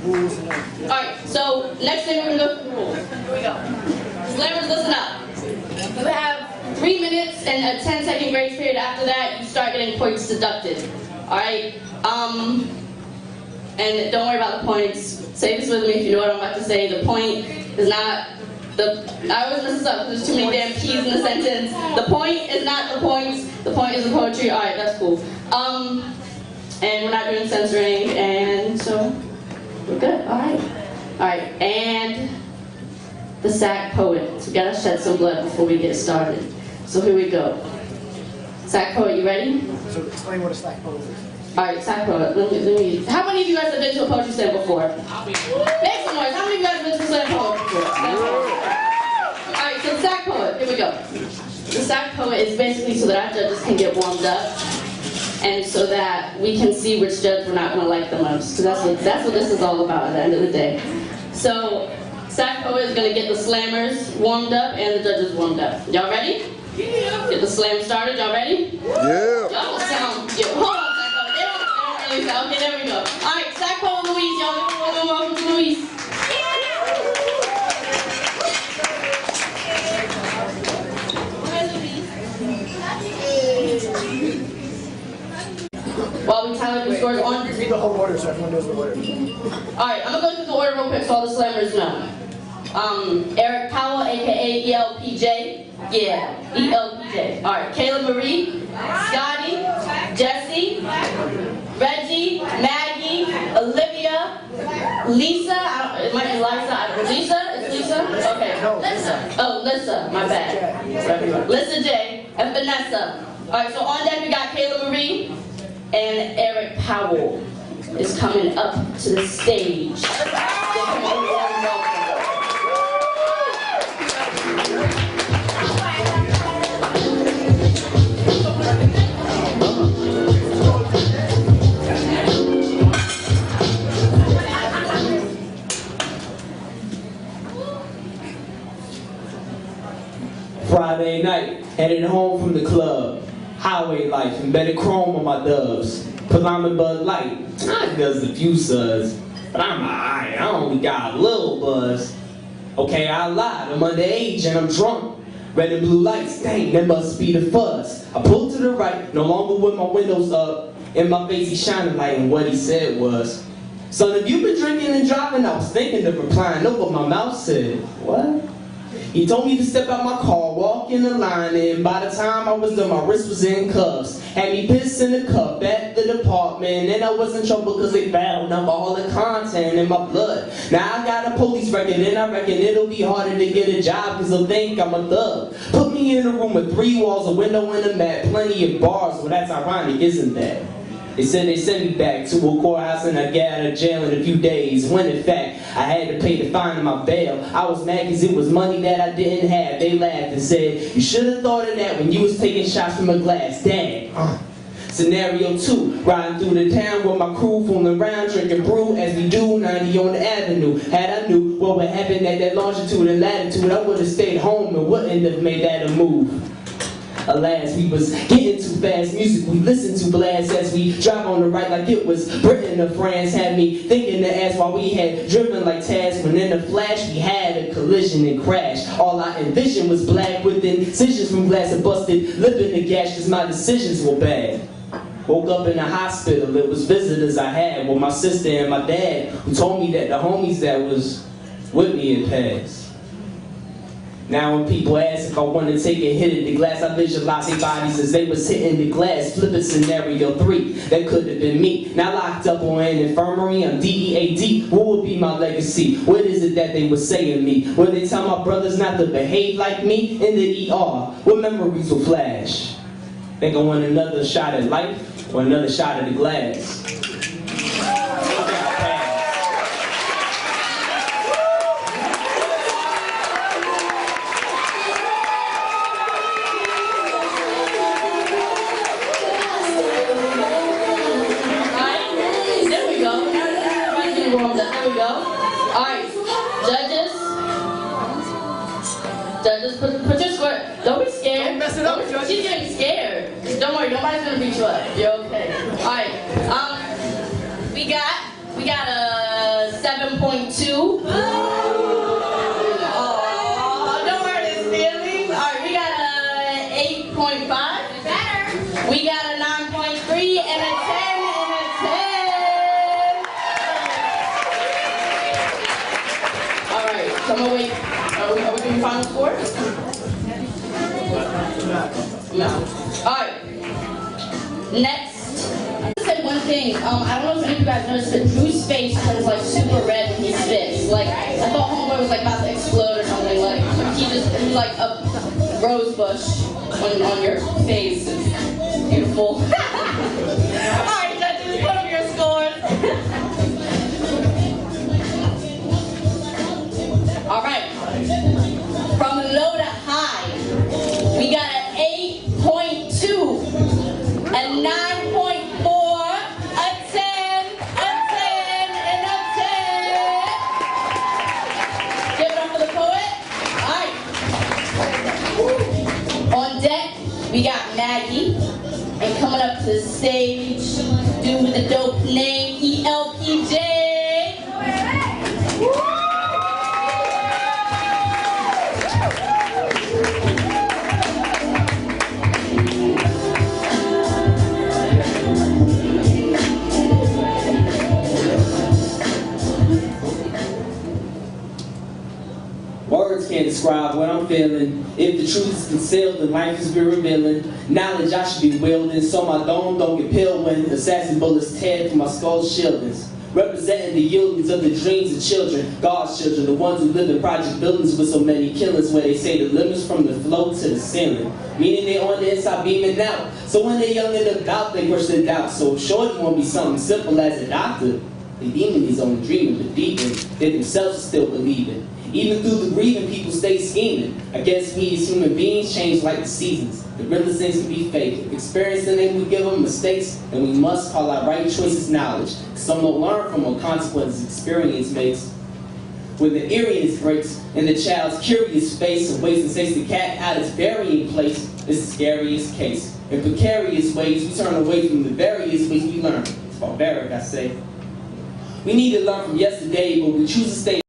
rules and everything. Alright, so next thing we're going to go through the rules. Here we go. Slammers, listen up. You have 3 minutes and a 10-second grace period. After that, you start getting points deducted. Alright? And don't worry about the points. Say this with me if you know what I'm about to say. The point is not I always mess this up because there's too many damn keys in the sentence. The point is not the points. The point is the poetry. Alright, that's cool. And we're not doing censoring, and so we're good. Alright, and the sack poet. So we gotta shed some blood before we get started. So here we go. Sack poet, you ready? So explain what a sack poet is. Alright, sack poet. Let me. How many of you guys have been to a poetry slam before? Make some noise. How many of you guys have been to a slam poet before? Alright, so sack poet. Here we go. The sack poet is basically so that our judges can get warmed up, and so that we can see which judge we're not going to like the most. Because that's what this is all about at the end of the day. So, sack poet is going to get the slammers warmed up and the judges warmed up. Y'all ready? Yeah. Get the slam started. Y'all ready? Yeah. Y'all sound. Hold on, sack poet. They don't really sound. Okay, there we go. Alright, sack poet Louise. Y'all give a warm welcome to Louise. While we tally the scores on. Read the whole order so everyone knows the order. Alright, I'm gonna go through the order real quick so all the slammers know. Eric Powell, aka ELPJ. Yeah, ELPJ. Alright, Kayla Marie, Scotty, Jesse, Reggie, Maggie, Olivia, Lisa, it might be Lisa, Lisa? It's Lisa? Okay. No, Lissa. Oh, Lissa, my bad. Lissa J, and Vanessa. Alright, so on deck we got Kayla Marie, and Eric Powell is coming up to the stage. Friday night, headed home from the club. Highway life, embedded chrome on my dubs. Cause I'm in Bud Light, I does a few suds. But I'm alright, I only got a little buzz. Okay, I lied, I'm underage and I'm drunk. Red and blue lights, dang, that must be the fuzz. I pulled to the right, no longer with my windows up. In my face he shining light, and what he said was, son, if you've been drinking and driving, I was thinking of replying. No, but my mouth said, what? He told me to step out my car, walk in the line, and by the time I was done, my wrist was in cuffs. Had me pissed in the cup at the department, and I was in trouble because they found alcoholic content in my blood. Now I got a police record, and I reckon it'll be harder to get a job because they'll think I'm a thug. Put me in a room with 3 walls, a window, and a mat, plenty of bars. Well, that's ironic, isn't that? They said they sent me back to a courthouse and I get out of jail in a few days. When in fact, I had to pay the fine of my bail. I was mad because it was money that I didn't have. They laughed and said, you should have thought of that when you was taking shots from a glass. Dang. Scenario 2, riding through the town with my crew, fooling around, drinking brew as we do, 90 on the avenue. Had I knew what would happen at that longitude and latitude, I would have stayed home and wouldn't have made that a move. Alas, we was getting too fast, music we listened to blast as we drive on the right like it was Britain or France. Had me thinking to ask why we had driven like Taz, when in a flash we had a collision and crash. All I envisioned was black with incisions from glass and busted lip in the gash cause my decisions were bad. Woke up in the hospital, it was visitors I had with my sister and my dad, who told me that the homies that was with me had passed. Now when people ask if I want to take a hit at the glass, I visualize their bodies as they was hitting the glass. Flipping scenario 3, that could have been me. Now locked up on an infirmary, I'm DEAD. What would be my legacy? What is it that they would say of me? Would they tell my brothers not to behave like me? In the ER, what memories will flash? Think I want another shot at life or another shot at the glass? Judges, put your square. Don't be scared. Don't mess it up, Judge. She's getting scared. Just don't worry, nobody's gonna beat you up. You're okay. Alright. We got a 7 9.2. Oh, don't hurt his feelings. All right, we got a 8.5. Better. We got a 9.3 and a 10 and a 10. All right, so I'm gonna wait. Are we doing final score? No. All right. Next. I want to say one thing. I don't know if any of you guys noticed, but Drew's face turns like super red when he spits. Like I thought Homeboy was like about to explode or something. Like he's like a rose bush on your face. It's beautiful. All right, judges, put up your scores. All right. From low to high, we got an 8.2, a 9.4, a 10, a 10, and a 10. Give it up for the poet. All right. On deck, we got Maggie. And coming up to the stage, dude with the dope name, ELPJ. Words can't describe what I'm feeling. If the truth is concealed, then life has been revealing. Knowledge I should be wielding, so my dome don't get peeled when assassin bullets tear through my skull's shieldings. Representing the yieldings of the dreams of children, God's children, the ones who live in project buildings with so many killings, where they say the limits from the floor to the ceiling. Meaning they're on the inside beaming out. So when they're young and about, they push their doubt. So sure it won't be something simple as a doctor. The demon is only dreaming, but deep in, they themselves are still believing. Even through the grieving, people stay scheming. I guess we as human beings change like the seasons. The realest things can be fake. Experiencing them, we give them mistakes, and we must call our right choices knowledge. Some don't learn from what consequences experience makes. When the eeriness breaks in the child's curious face and waits and takes the cat out its burying place, it's the scariest case. In precarious ways, we turn away from the various ways we learn. It's barbaric, I say. We need to learn from yesterday, but we choose to stay